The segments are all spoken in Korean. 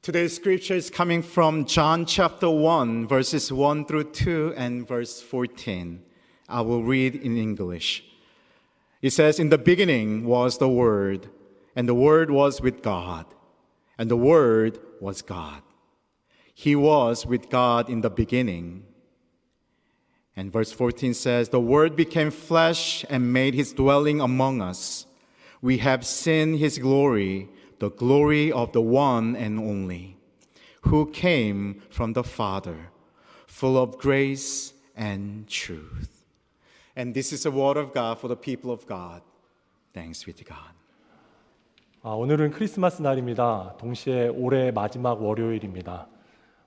Today's scripture is coming from John chapter 1, verses 1 through 2 and verse 14. I will read in English. It says, "In the beginning was the Word, and the Word was with God, and the Word was God. He was with God in the beginning." And verse 14 says, "The Word became flesh and made his dwelling among us. We have seen his glory, the glory of the one and only, who came from the Father, full of grace and truth." And this is the word of God for the people of God. Thanks be to God. 오늘은 크리스마스 날입니다. 동시에 올해 마지막 월요일입니다.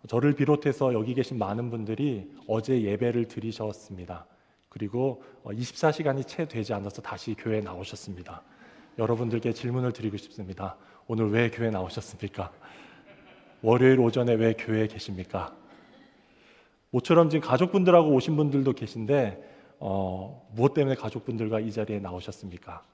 저를 비롯해서 여기 계신 많은 분들이 어제 예배를 드리셨습니다. 그리고 24시간이 채 되지 않아서 다시 교회에 나오셨습니다. 여러분들께 질문을 드리고 싶습니다. 오늘 왜 교회에 나오셨습니까? 월요일 오전에 왜 교회에 계십니까? 모처럼 지금 가족분들하고 오신 분들도 계신데 무엇 때문에 가족분들과 이 자리에 나오셨습니까?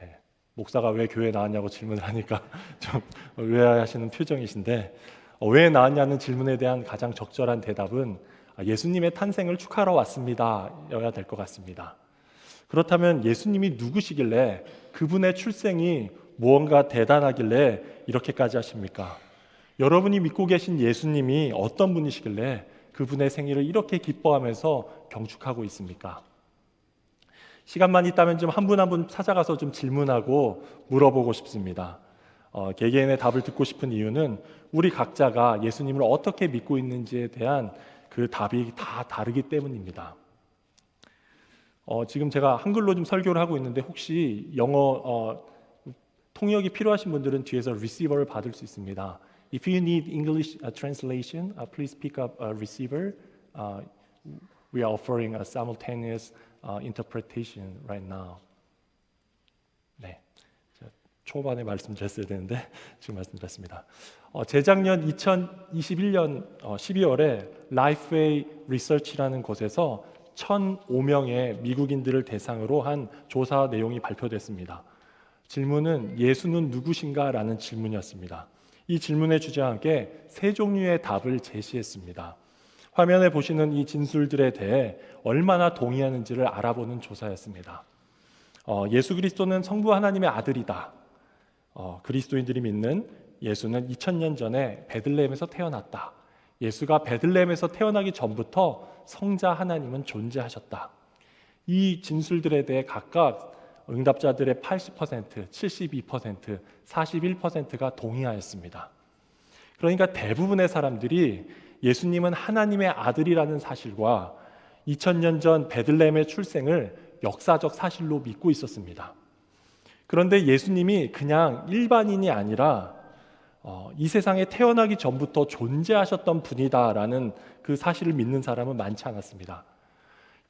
네, 목사가 왜 교회에 나왔냐고 질문을 하니까 좀 의아해하시는 표정이신데, 왜 나왔냐는 질문에 대한 가장 적절한 대답은 예수님의 탄생을 축하하러 왔습니다 여야 될 것 같습니다. 그렇다면 예수님이 누구시길래, 그분의 출생이 무언가 대단하길래 이렇게까지 하십니까? 여러분이 믿고 계신 예수님이 어떤 분이시길래 그분의 생일을 이렇게 기뻐하면서 경축하고 있습니까? 시간만 있다면 좀 한 분 한 분 찾아가서 좀 질문하고 물어보고 싶습니다. 개개인의 답을 듣고 싶은 이유는 우리 각자가 예수님을 어떻게 믿고 있는지에 대한 그 답이 다 다르기 때문입니다. 지금 제가 한글로 좀 설교를 하고 있는데 혹시 영어 통역이 필요하신 분들은 뒤에서 receiver를 받을 수 있습니다. If you need English translation, please pick up a receiver. We are offering a simultaneous interpretation right now. 네, 초반에 말씀드렸어야 되는데 지금 말씀드렸습니다. 재작년 2021년 12월에 Lifeway Research라는 곳에서 1,005명의 미국인들을 대상으로 한 조사 내용이 발표됐습니다. 질문은 예수는 누구신가? 라는 질문이었습니다. 이 질문의 주제와 함께 세 종류의 답을 제시했습니다. 화면에 보시는 이 진술들에 대해 얼마나 동의하는지를 알아보는 조사였습니다. 예수 그리스도는 성부 하나님의 아들이다. 그리스도인들이 믿는 예수는 2000년 전에 베들레헴에서 태어났다. 예수가 베들레헴에서 태어나기 전부터 성자 하나님은 존재하셨다. 이 진술들에 대해 각각 응답자들의 80%, 72%, 41%가 동의하였습니다. 그러니까 대부분의 사람들이 예수님은 하나님의 아들이라는 사실과 2000년 전 베들레헴의 출생을 역사적 사실로 믿고 있었습니다. 그런데 예수님이 그냥 일반인이 아니라 이 세상에 태어나기 전부터 존재하셨던 분이다라는 그 사실을 믿는 사람은 많지 않았습니다.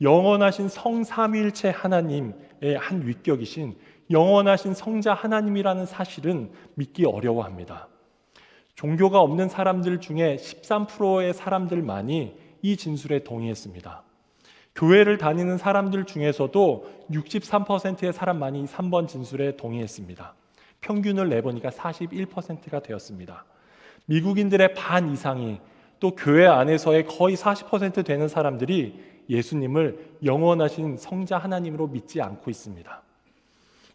영원하신 성삼위일체 하나님의 한 위격이신 영원하신 성자 하나님이라는 사실은 믿기 어려워합니다. 종교가 없는 사람들 중에 13%의 사람들만이 이 진술에 동의했습니다. 교회를 다니는 사람들 중에서도 63%의 사람만이 3번 진술에 동의했습니다. 평균을 내보니까 41%가 되었습니다. 미국인들의 반 이상이, 또 교회 안에서의 거의 40% 되는 사람들이 예수님을 영원하신 성자 하나님으로 믿지 않고 있습니다.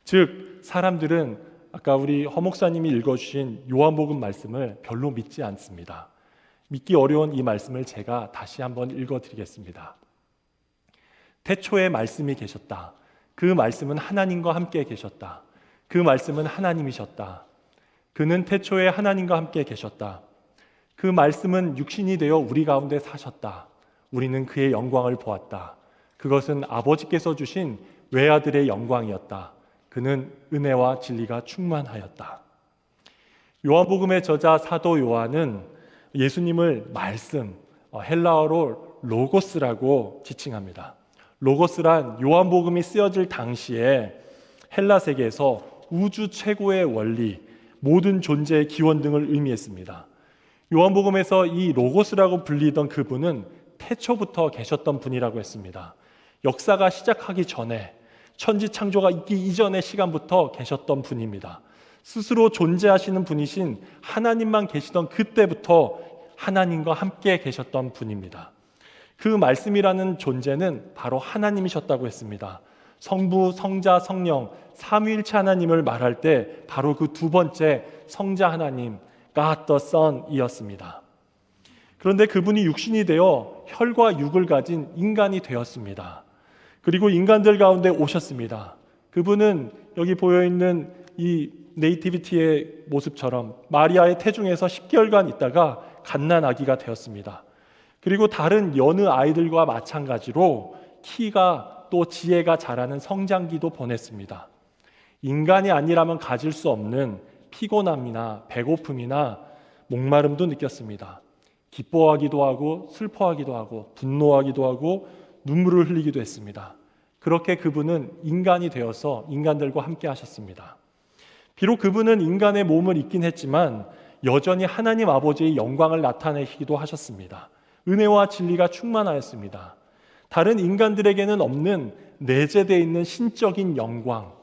즉, 사람들은 아까 우리 허 목사님이 읽어주신 요한복음 말씀을 별로 믿지 않습니다. 믿기 어려운 이 말씀을 제가 다시 한번 읽어드리겠습니다. 태초에 말씀이 계셨다. 그 말씀은 하나님과 함께 계셨다. 그 말씀은 하나님이셨다. 그는 태초에 하나님과 함께 계셨다. 그 말씀은 육신이 되어 우리 가운데 사셨다. 우리는 그의 영광을 보았다. 그것은 아버지께서 주신 외아들의 영광이었다. 그는 은혜와 진리가 충만하였다. 요한복음의 저자 사도 요한은 예수님을 말씀, 헬라어로 로고스라고 지칭합니다. 로고스란 요한복음이 쓰여질 당시에 헬라 세계에서 우주 최고의 원리, 모든 존재의 기원 등을 의미했습니다. 요한복음에서 이 로고스라고 불리던 그분은 태초부터 계셨던 분이라고 했습니다. 역사가 시작하기 전에, 천지 창조가 있기 이전의 시간부터 계셨던 분입니다. 스스로 존재하시는 분이신 하나님만 계시던 그때부터 하나님과 함께 계셨던 분입니다. 그 말씀이라는 존재는 바로 하나님이셨다고 했습니다. 성부, 성자, 성령, 삼위일체 하나님을 말할 때 바로 그 두 번째 성자 하나님, God the Son이었습니다. 그런데 그분이 육신이 되어 혈과 육을 가진 인간이 되었습니다. 그리고 인간들 가운데 오셨습니다. 그분은 여기 보여있는 이 네이티비티의 모습처럼 마리아의 태중에서 10개월간 있다가 갓난아기가 되었습니다. 그리고 다른 여느 아이들과 마찬가지로 키가 또 지혜가 자라는 성장기도 보냈습니다. 인간이 아니라면 가질 수 없는 피곤함이나 배고픔이나 목마름도 느꼈습니다. 기뻐하기도 하고 슬퍼하기도 하고 분노하기도 하고 눈물을 흘리기도 했습니다. 그렇게 그분은 인간이 되어서 인간들과 함께 하셨습니다. 비록 그분은 인간의 몸을 입긴 했지만 여전히 하나님 아버지의 영광을 나타내시기도 하셨습니다. 은혜와 진리가 충만하였습니다. 다른 인간들에게는 없는 내재되어 있는 신적인 영광,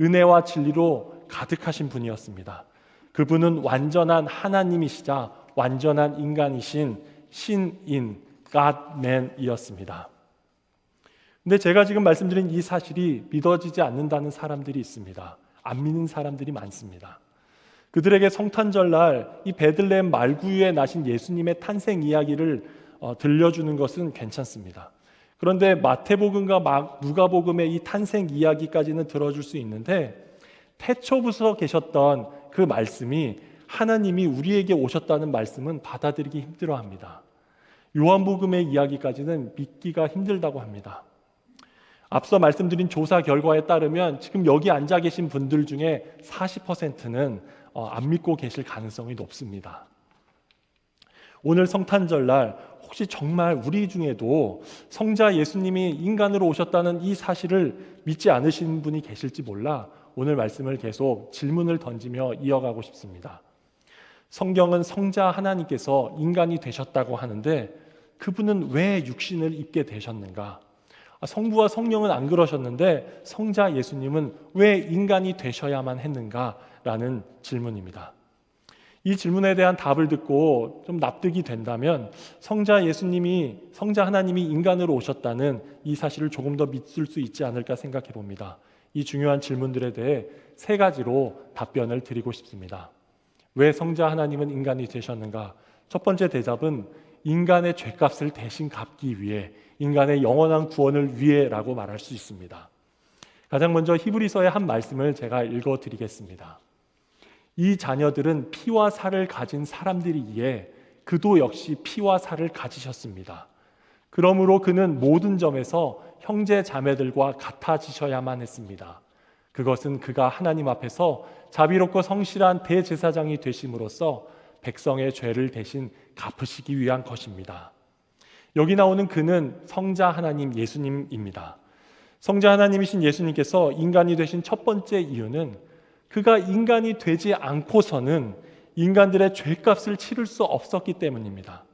은혜와 진리로 가득하신 분이었습니다. 그분은 완전한 하나님이시자 완전한 인간이신 신인, God-man이었습니다. 근데 제가 지금 말씀드린 이 사실이 믿어지지 않는다는 사람들이 있습니다. 안 믿는 사람들이 많습니다. 그들에게 성탄절날 이 베들레헴 말구유에 나신 예수님의 탄생 이야기를 들려주는 것은 괜찮습니다. 그런데 마태복음과 누가복음의 이 탄생 이야기까지는 들어줄 수 있는데 태초부터 계셨던 그 말씀이 하나님이 우리에게 오셨다는 말씀은 받아들이기 힘들어합니다. 요한복음의 이야기까지는 믿기가 힘들다고 합니다. 앞서 말씀드린 조사 결과에 따르면 지금 여기 앉아 계신 분들 중에 40%는 안 믿고 계실 가능성이 높습니다. 오늘 성탄절날 혹시 정말 우리 중에도 성자 예수님이 인간으로 오셨다는 이 사실을 믿지 않으시는 분이 계실지 몰라 오늘 말씀을 계속 질문을 던지며 이어가고 싶습니다. 성경은 성자 하나님께서 인간이 되셨다고 하는데 그분은 왜 육신을 입게 되셨는가? 성부와 성령은 안 그러셨는데 성자 예수님은 왜 인간이 되셔야만 했는가? 라는 질문입니다. 이 질문에 대한 답을 듣고 좀 납득이 된다면 성자 하나님이 인간으로 오셨다는 이 사실을 조금 더 믿을 수 있지 않을까 생각해 봅니다. 이 중요한 질문들에 대해 세 가지로 답변을 드리고 싶습니다. 왜 성자 하나님은 인간이 되셨는가? 첫 번째 대답은 인간의 죄값을 대신 갚기 위해, 인간의 영원한 구원을 위해라고 말할 수 있습니다. 가장 먼저 히브리서의 한 말씀을 제가 읽어드리겠습니다. 이 자녀들은 피와 살을 가진 사람들이기에 그도 역시 피와 살을 가지셨습니다. 그러므로 그는 모든 점에서 형제 자매들과 같아지셔야만 했습니다. 그것은 그가 하나님 앞에서 자비롭고 성실한 대제사장이 되심으로써 백성의 죄를 대신 갚으시기 위한 것입니다. 여기 나오는 그는 성자 하나님 예수님입니다. 성자 하나님이신 예수님께서 인간이 되신 첫 번째 이유는 그가 인간이 되지 않고서는 인간들의 죄값을 치를 수 없었기 때문입니다.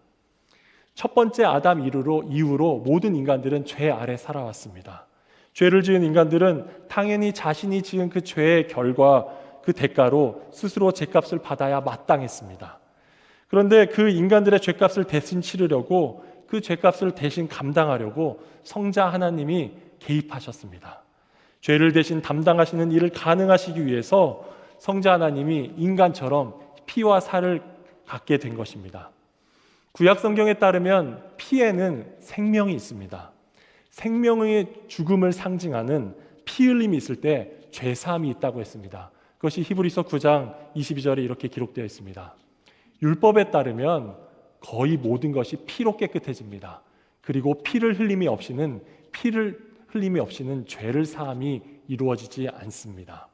첫 번째 아담 이후로 모든 인간들은 죄 아래 살아왔습니다. 죄를 지은 인간들은 당연히 자신이 지은 그 죄의 결과, 그 대가로 스스로 죄값을 받아야 마땅했습니다. 그런데 그 인간들의 죄값을 대신 치르려고, 그 죄값을 대신 감당하려고 성자 하나님이 개입하셨습니다. 죄를 대신 담당하시는 일을 가능하시기 위해서 성자 하나님이 인간처럼 피와 살을 갖게 된 것입니다. 구약 성경에 따르면 피에는 생명이 있습니다. 생명의 죽음을 상징하는 피 흘림이 있을 때 죄사함이 있다고 했습니다. 그것이 히브리서 9장 22절에 이렇게 기록되어 있습니다. 율법에 따르면 거의 모든 것이 피로 깨끗해집니다. 그리고 피를 흘림이 없이는 죄를 사함이 이루어지지 않습니다.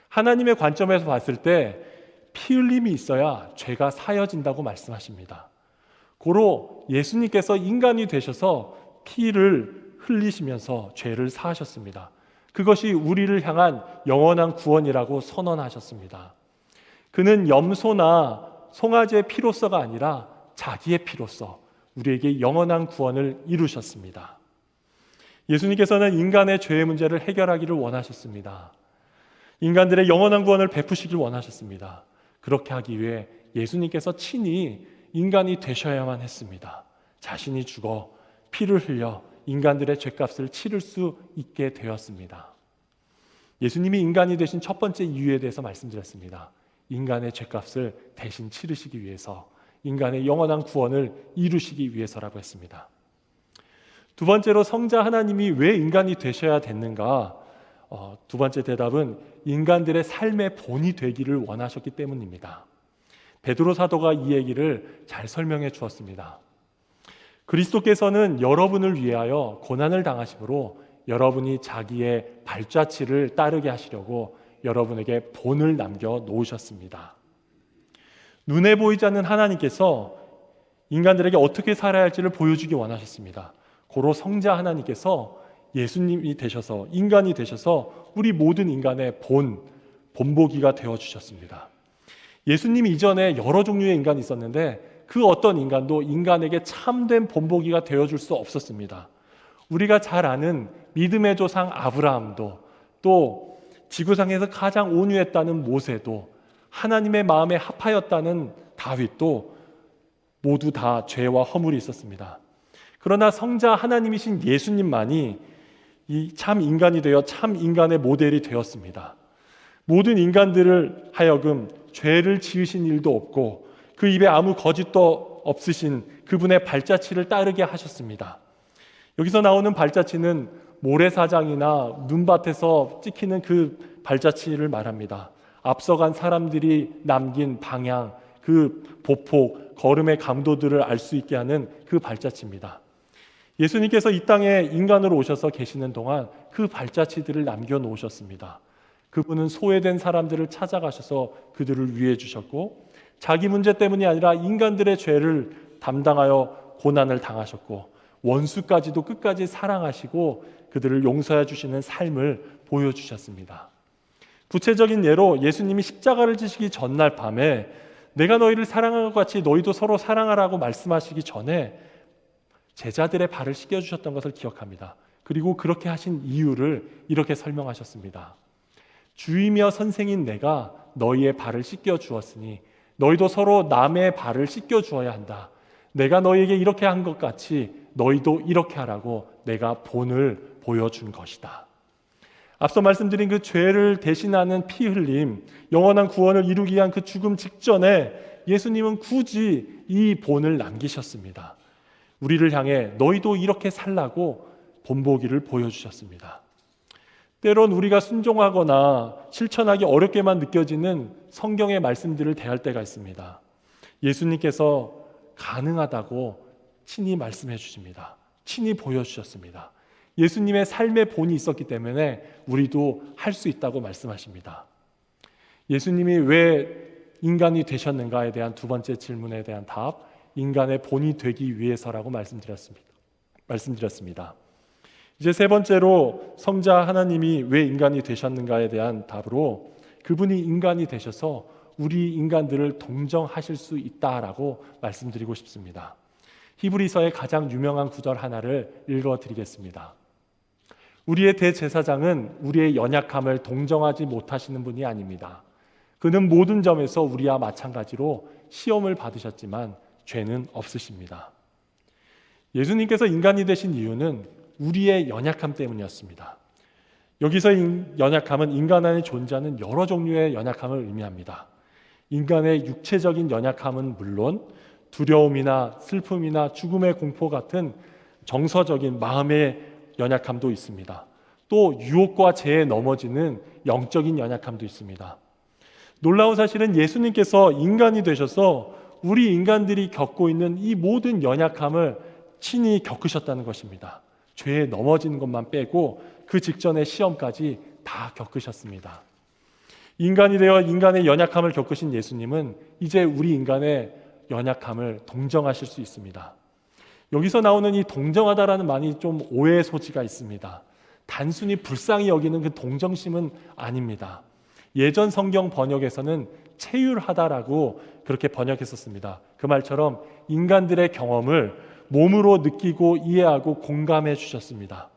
하나님의 관점에서 봤을 때 피 흘림이 있어야 죄가 사여진다고 말씀하십니다. 고로 예수님께서 인간이 되셔서 피를 흘리시면서 죄를 사하셨습니다. 그것이 우리를 향한 영원한 구원이라고 선언하셨습니다. 그는 염소나 송아지의 피로서가 아니라 자기의 피로서 우리에게 영원한 구원을 이루셨습니다. 예수님께서는 인간의 죄의 문제를 해결하기를 원하셨습니다. 인간들의 영원한 구원을 베푸시길 원하셨습니다. 그렇게 하기 위해 예수님께서 친히 인간이 되셔야만 했습니다. 자신이 죽어 피를 흘려 인간들의 죄값을 치를 수 있게 되었습니다. 예수님이 인간이 되신 첫 번째 이유에 대해서 말씀드렸습니다. 인간의 죄값을 대신 치르시기 위해서, 인간의 영원한 구원을 이루시기 위해서라고 했습니다. 두 번째로 성자 하나님이 왜 인간이 되셔야 됐는가? 두 번째 대답은 인간들의 삶의 본이 되기를 원하셨기 때문입니다. 베드로 사도가 이 얘기를 잘 설명해 주었습니다. 그리스도께서는 여러분을 위하여 고난을 당하심으로 여러분이 자기의 발자취를 따르게 하시려고 여러분에게 본을 남겨 놓으셨습니다. 눈에 보이지 않는 하나님께서 인간들에게 어떻게 살아야 할지를 보여주기 원하셨습니다. 고로 성자 하나님께서 예수님이 되셔서, 인간이 되셔서 우리 모든 인간의 본보기가 되어주셨습니다. 예수님이 이전에 여러 종류의 인간이 있었는데 그 어떤 인간도 인간에게 참된 본보기가 되어줄 수 없었습니다. 우리가 잘 아는 믿음의 조상 아브라함도, 또 지구상에서 가장 온유했다는 모세도, 하나님의 마음에 합하였다는 다윗도 모두 다 죄와 허물이 있었습니다. 그러나 성자 하나님이신 예수님만이 이 참 인간이 되어 참 인간의 모델이 되었습니다. 모든 인간들을 하여금 죄를 지으신 일도 없고 그 입에 아무 거짓도 없으신 그분의 발자취를 따르게 하셨습니다. 여기서 나오는 발자취는 모래사장이나 눈밭에서 찍히는 그 발자취를 말합니다. 앞서간 사람들이 남긴 방향, 그 보폭, 걸음의 강도들을 알 수 있게 하는 그 발자취입니다. 예수님께서 이 땅에 인간으로 오셔서 계시는 동안 그 발자취들을 남겨놓으셨습니다. 그분은 소외된 사람들을 찾아가셔서 그들을 위해 주셨고, 자기 문제 때문이 아니라 인간들의 죄를 담당하여 고난을 당하셨고, 원수까지도 끝까지 사랑하시고 그들을 용서해 주시는 삶을 보여주셨습니다. 구체적인 예로 예수님이 십자가를 지시기 전날 밤에 내가 너희를 사랑한 것 같이 너희도 서로 사랑하라고 말씀하시기 전에 제자들의 발을 씻겨주셨던 것을 기억합니다. 그리고 그렇게 하신 이유를 이렇게 설명하셨습니다. 주이며 선생인 내가 너희의 발을 씻겨주었으니 너희도 서로 남의 발을 씻겨주어야 한다. 내가 너희에게 이렇게 한 것 같이 너희도 이렇게 하라고 내가 본을 보여준 것이다. 앞서 말씀드린 그 죄를 대신하는 피 흘림, 영원한 구원을 이루기 위한 그 죽음 직전에 예수님은 굳이 이 본을 남기셨습니다. 우리를 향해 너희도 이렇게 살라고 본보기를 보여주셨습니다. 때론 우리가 순종하거나 실천하기 어렵게만 느껴지는 성경의 말씀들을 대할 때가 있습니다. 예수님께서 가능하다고 친히 말씀해 주십니다. 친히 보여주셨습니다. 예수님의 삶의 본이 있었기 때문에 우리도 할 수 있다고 말씀하십니다. 예수님이 왜 인간이 되셨는가에 대한 두 번째 질문에 대한 답, 인간의 본이 되기 위해서라고 말씀드렸습니다. 이제 세 번째로 성자 하나님이 왜 인간이 되셨는가에 대한 답으로 그분이 인간이 되셔서 우리 인간들을 동정하실 수 있다라고 말씀드리고 싶습니다. 히브리서의 가장 유명한 구절 하나를 읽어드리겠습니다. 우리의 대제사장은 우리의 연약함을 동정하지 못하시는 분이 아닙니다. 그는 모든 점에서 우리와 마찬가지로 시험을 받으셨지만 죄는 없으십니다. 예수님께서 인간이 되신 이유는 우리의 연약함 때문이었습니다. 여기서 연약함은 인간 안에 존재하는 여러 종류의 연약함을 의미합니다. 인간의 육체적인 연약함은 물론 두려움이나 슬픔이나 죽음의 공포 같은 정서적인 마음의 연약함도 있습니다. 또 유혹과 죄에 넘어지는 영적인 연약함도 있습니다. 놀라운 사실은 예수님께서 인간이 되셔서 우리 인간들이 겪고 있는 이 모든 연약함을 친히 겪으셨다는 것입니다. 죄에 넘어지는 것만 빼고 그 직전의 시험까지 다 겪으셨습니다. 인간이 되어 인간의 연약함을 겪으신 예수님은 이제 우리 인간의 연약함을 동정하실 수 있습니다. 여기서 나오는 이 동정하다라는 말이 좀 오해의 소지가 있습니다. 단순히 불쌍히 여기는 그 동정심은 아닙니다. 예전 성경 번역에서는 체휼하다라고 그렇게 번역했었습니다. 그 말처럼 인간들의 경험을 몸으로 느끼고 이해하고 공감해 주셨습니다.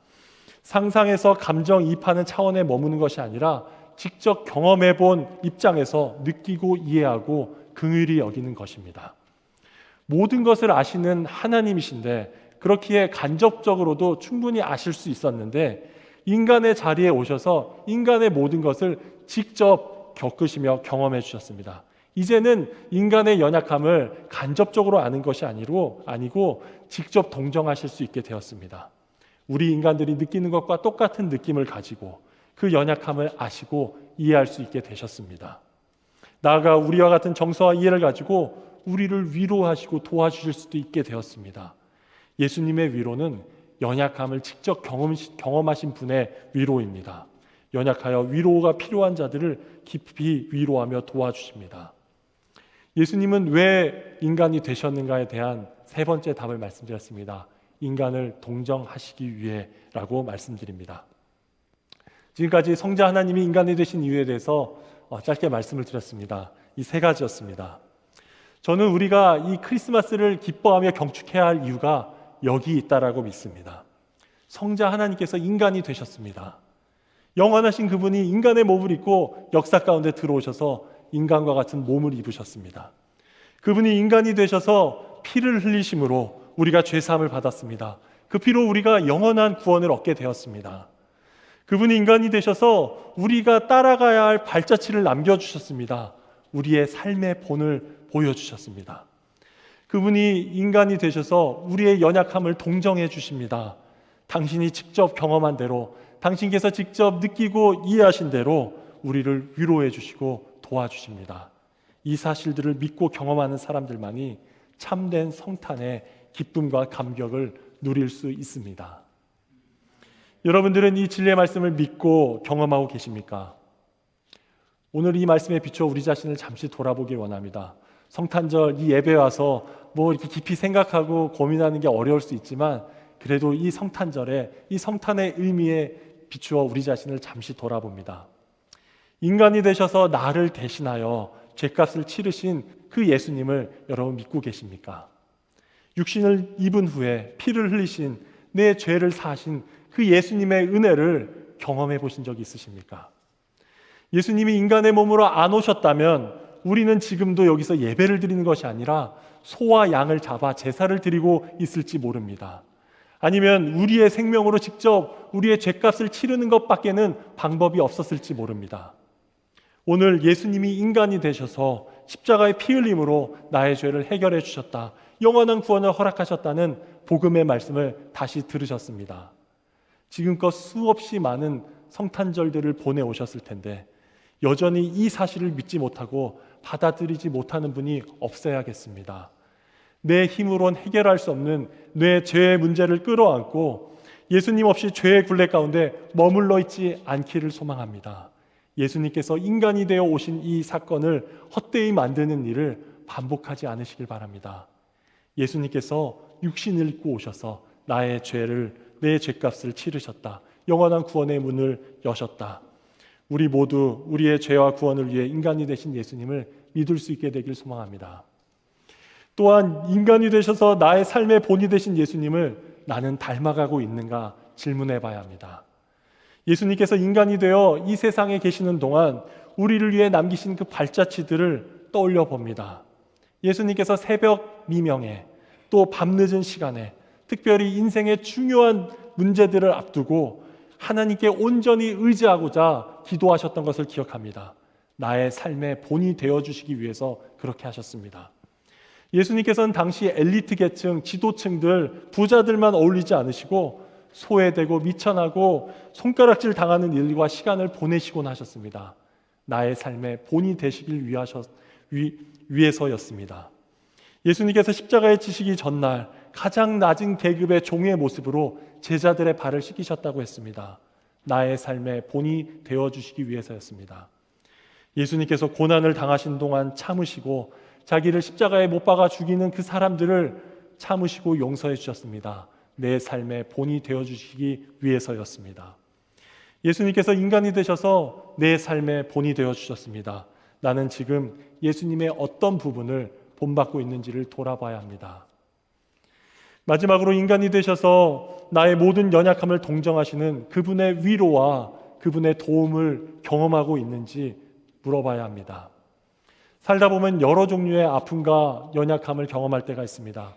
상상해서 감정이입하는 차원에 머무는 것이 아니라 직접 경험해 본 입장에서 느끼고 이해하고 긍휼히 여기는 것입니다. 모든 것을 아시는 하나님이신데 그렇기에 간접적으로도 충분히 아실 수 있었는데 인간의 자리에 오셔서 인간의 모든 것을 직접 겪으시며 경험해 주셨습니다. 이제는 인간의 연약함을 간접적으로 아는 것이 아니고 직접 동정하실 수 있게 되었습니다. 우리 인간들이 느끼는 것과 똑같은 느낌을 가지고 그 연약함을 아시고 이해할 수 있게 되셨습니다. 나아가 우리와 같은 정서와 이해를 가지고 우리를 위로하시고 도와주실 수도 있게 되었습니다. 예수님의 위로는 연약함을 직접 경험하신 분의 위로입니다. 연약하여 위로가 필요한 자들을 깊이 위로하며 도와주십니다. 예수님은 왜 인간이 되셨는가에 대한 세 번째 답을 말씀드렸습니다. 인간을 동정하시기 위해라고 말씀드립니다. 지금까지 성자 하나님이 인간이 되신 이유에 대해서 짧게 말씀을 드렸습니다. 이 세 가지였습니다. 저는 우리가 이 크리스마스를 기뻐하며 경축해야 할 이유가 여기 있다라고 믿습니다. 성자 하나님께서 인간이 되셨습니다. 영원하신 그분이 인간의 몸을 입고 역사 가운데 들어오셔서 인간과 같은 몸을 입으셨습니다. 그분이 인간이 되셔서 피를 흘리심으로 우리가 죄사함을 받았습니다. 그 피로 우리가 영원한 구원을 얻게 되었습니다. 그분이 인간이 되셔서 우리가 따라가야 할 발자취를 남겨주셨습니다. 우리의 삶의 본을 보여주셨습니다. 그분이 인간이 되셔서 우리의 연약함을 동정해 주십니다. 당신이 직접 경험한 대로, 당신께서 직접 느끼고 이해하신 대로 우리를 위로해 주시고 도와주십니다. 이 사실들을 믿고 경험하는 사람들만이 참된 성탄의 기쁨과 감격을 누릴 수 있습니다. 여러분들은 이 진리의 말씀을 믿고 경험하고 계십니까? 오늘 이 말씀에 비추어 우리 자신을 잠시 돌아보길 원합니다. 성탄절 이 예배에 와서 이렇게 깊이 생각하고 고민하는 게 어려울 수 있지만 그래도 이 성탄절에 이 성탄의 의미에 비추어 우리 자신을 잠시 돌아봅니다. 인간이 되셔서 나를 대신하여 죄값을 치르신 그 예수님을 여러분 믿고 계십니까? 육신을 입은 후에 피를 흘리신 내 죄를 사하신 그 예수님의 은혜를 경험해 보신 적이 있으십니까? 예수님이 인간의 몸으로 안 오셨다면 우리는 지금도 여기서 예배를 드리는 것이 아니라 소와 양을 잡아 제사를 드리고 있을지 모릅니다. 아니면 우리의 생명으로 직접 우리의 죄값을 치르는 것밖에는 방법이 없었을지 모릅니다. 오늘 예수님이 인간이 되셔서 십자가의 피 흘림으로 나의 죄를 해결해 주셨다. 영원한 구원을 허락하셨다는 복음의 말씀을 다시 들으셨습니다. 지금껏 수없이 많은 성탄절들을 보내오셨을 텐데 여전히 이 사실을 믿지 못하고 받아들이지 못하는 분이 없어야겠습니다. 내 힘으론 해결할 수 없는 내 죄의 문제를 끌어안고 예수님 없이 죄의 굴레 가운데 머물러 있지 않기를 소망합니다. 예수님께서 인간이 되어 오신 이 사건을 헛되이 만드는 일을 반복하지 않으시길 바랍니다. 예수님께서 육신을 입고 오셔서 나의 죄를, 내 죄값을 치르셨다. 영원한 구원의 문을 여셨다. 우리 모두 우리의 죄와 구원을 위해 인간이 되신 예수님을 믿을 수 있게 되길 소망합니다. 또한 인간이 되셔서 나의 삶의 본이 되신 예수님을 나는 닮아가고 있는가 질문해 봐야 합니다. 예수님께서 인간이 되어 이 세상에 계시는 동안 우리를 위해 남기신 그 발자취들을 떠올려 봅니다. 예수님께서 새벽 미명에 또 밤늦은 시간에 특별히 인생의 중요한 문제들을 앞두고 하나님께 온전히 의지하고자 기도하셨던 것을 기억합니다. 나의 삶의 본이 되어주시기 위해서 그렇게 하셨습니다. 예수님께서는 당시 엘리트 계층, 지도층들, 부자들만 어울리지 않으시고 소외되고 미천하고 손가락질 당하는 일과 시간을 보내시곤 하셨습니다. 나의 삶의 본이 되시길 위해서였습니다. 예수님께서 십자가에 지시기 전날 가장 낮은 계급의 종의 모습으로 제자들의 발을 씻기셨다고 했습니다. 나의 삶의 본이 되어주시기 위해서였습니다. 예수님께서 고난을 당하신 동안 참으시고 자기를 십자가에 못 박아 죽이는 그 사람들을 참으시고 용서해 주셨습니다. 내 삶의 본이 되어주시기 위해서였습니다. 예수님께서 인간이 되셔서 내 삶의 본이 되어주셨습니다. 나는 지금 예수님의 어떤 부분을 본받고 있는지를 돌아봐야 합니다. 마지막으로 인간이 되셔서 나의 모든 연약함을 동정하시는 그분의 위로와 그분의 도움을 경험하고 있는지 물어봐야 합니다. 살다 보면 여러 종류의 아픔과 연약함을 경험할 때가 있습니다.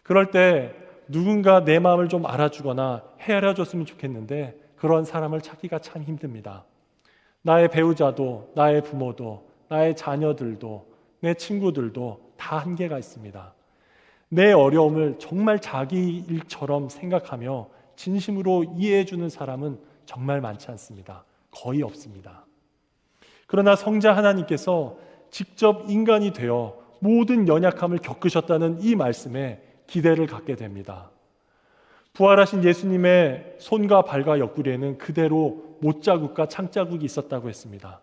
그럴 때 누군가 내 마음을 좀 알아주거나 헤아려줬으면 좋겠는데 그런 사람을 찾기가 참 힘듭니다. 나의 배우자도, 나의 부모도, 나의 자녀들도, 내 친구들도 다 한계가 있습니다. 내 어려움을 정말 자기 일처럼 생각하며 진심으로 이해해주는 사람은 정말 많지 않습니다. 거의 없습니다. 그러나 성자 하나님께서 직접 인간이 되어 모든 연약함을 겪으셨다는 이 말씀에 기대를 갖게 됩니다. 부활하신 예수님의 손과 발과 옆구리에는 그대로 못자국과 창자국이 있었다고 했습니다.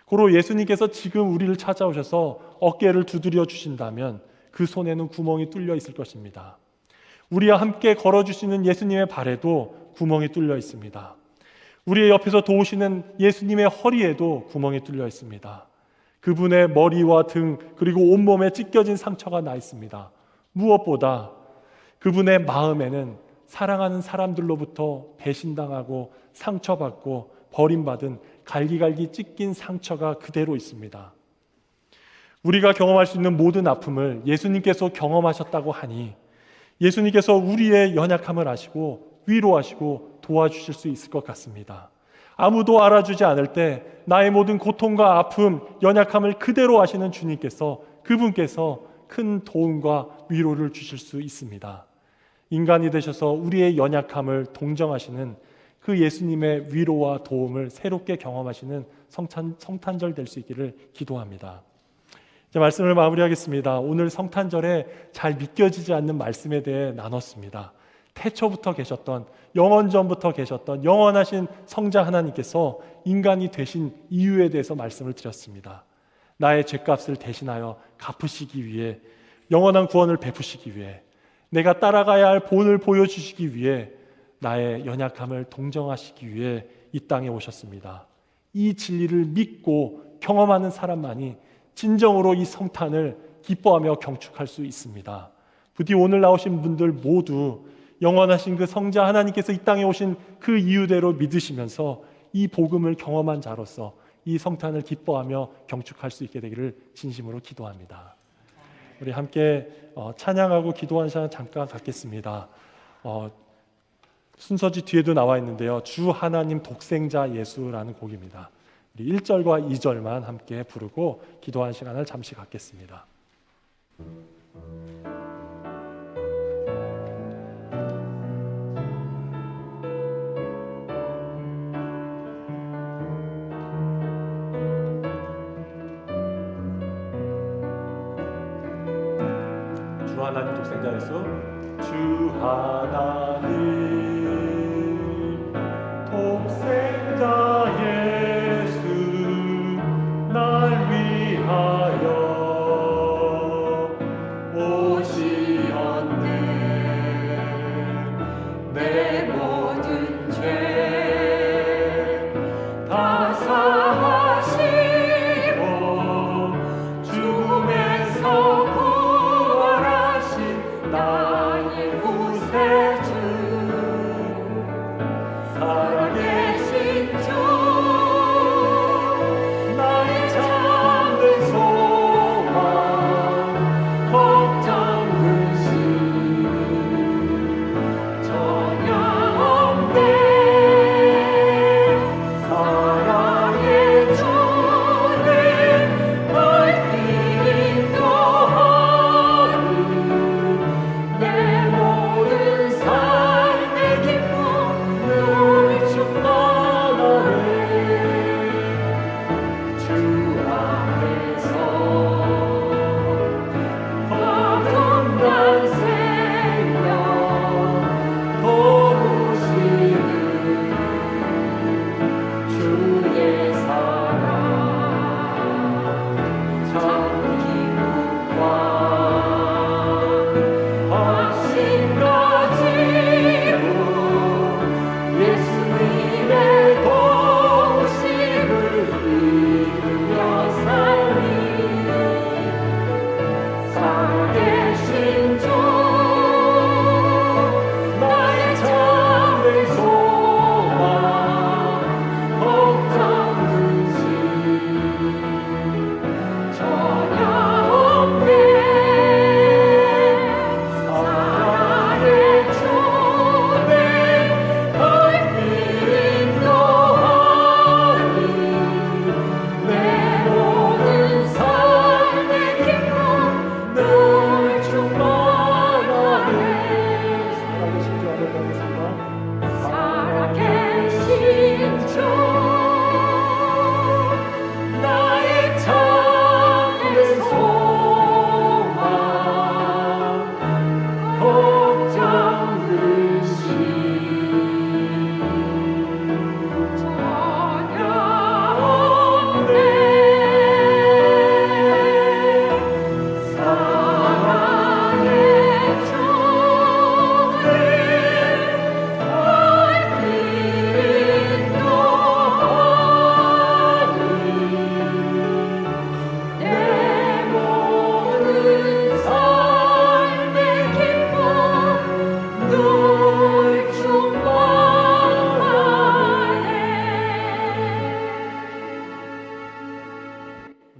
고로 예수님께서 지금 우리를 찾아오셔서 어깨를 두드려 주신다면 그 손에는 구멍이 뚫려 있을 것입니다. 우리와 함께 걸어주시는 예수님의 발에도 구멍이 뚫려 있습니다. 우리의 옆에서 도우시는 예수님의 허리에도 구멍이 뚫려 있습니다. 그분의 머리와 등 그리고 온몸에 찢겨진 상처가 나 있습니다. 무엇보다 그분의 마음에는 사랑하는 사람들로부터 배신당하고 상처받고 버림받은 갈기갈기 찢긴 상처가 그대로 있습니다. 우리가 경험할 수 있는 모든 아픔을 예수님께서 경험하셨다고 하니 예수님께서 우리의 연약함을 아시고 위로하시고 도와주실 수 있을 것 같습니다. 아무도 알아주지 않을 때 나의 모든 고통과 아픔, 연약함을 그대로 아시는 주님께서 그분께서 큰 도움과 위로를 주실 수 있습니다. 인간이 되셔서 우리의 연약함을 동정하시는 그 예수님의 위로와 도움을 새롭게 경험하시는 성탄절 될 수 있기를 기도합니다. 이제 말씀을 마무리하겠습니다. 오늘 성탄절에 잘 믿겨지지 않는 말씀에 대해 나눴습니다. 태초부터 계셨던, 영원전부터 계셨던 영원하신 성자 하나님께서 인간이 되신 이유에 대해서 말씀을 드렸습니다. 나의 죄값을 대신하여 갚으시기 위해, 영원한 구원을 베푸시기 위해, 내가 따라가야 할 본을 보여주시기 위해, 나의 연약함을 동정하시기 위해 이 땅에 오셨습니다. 이 진리를 믿고 경험하는 사람만이 진정으로 이 성탄을 기뻐하며 경축할 수 있습니다. 부디 오늘 나오신 분들 모두 영원하신 그 성자 하나님께서 이 땅에 오신 그 이유대로 믿으시면서 이 복음을 경험한 자로서 이 성탄을 기뻐하며 경축할 수 있게 되기를 진심으로 기도합니다. 우리 함께 찬양하고 기도하는 시간 잠깐 갖겠습니다. 순서지 뒤에도 나와 있는데요. 주 하나님 독생자 예수라는 곡입니다. 우리 1절과 2절만 함께 부르고 기도하는 시간을 잠시 갖겠습니다. 주 하나님 독생자 예수, 주 하나님 독생자 예수 날 위하여 오시었네. 내 모든 죄 다 사하시고 죽음에서 나의 구세주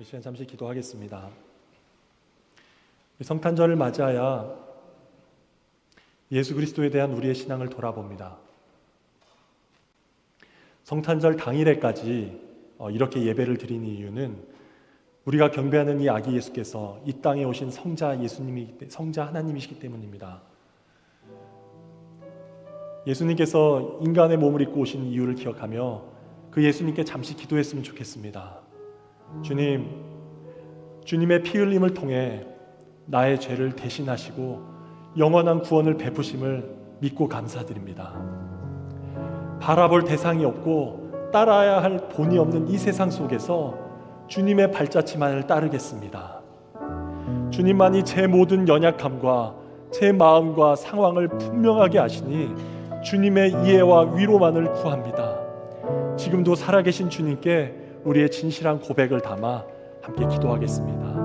시간 잠시 기도하겠습니다. 성탄절을 맞이하여 예수 그리스도에 대한 우리의 신앙을 돌아봅니다. 성탄절 당일에까지 이렇게 예배를 드리는 이유는 우리가 경배하는 이 아기 예수께서 이 땅에 오신 성자 하나님이시기 때문입니다. 예수님께서 인간의 몸을 입고 오신 이유를 기억하며 그 예수님께 잠시 기도했으면 좋겠습니다. 주님, 주님의 피 흘림을 통해 나의 죄를 대신하시고 영원한 구원을 베푸심을 믿고 감사드립니다. 바라볼 대상이 없고 따라야 할 본이 없는 이 세상 속에서 주님의 발자취만을 따르겠습니다. 주님만이 제 모든 연약함과 제 마음과 상황을 분명하게 아시니 주님의 이해와 위로만을 구합니다. 지금도 살아계신 주님께 우리의 진실한 고백을 담아 함께 기도하겠습니다.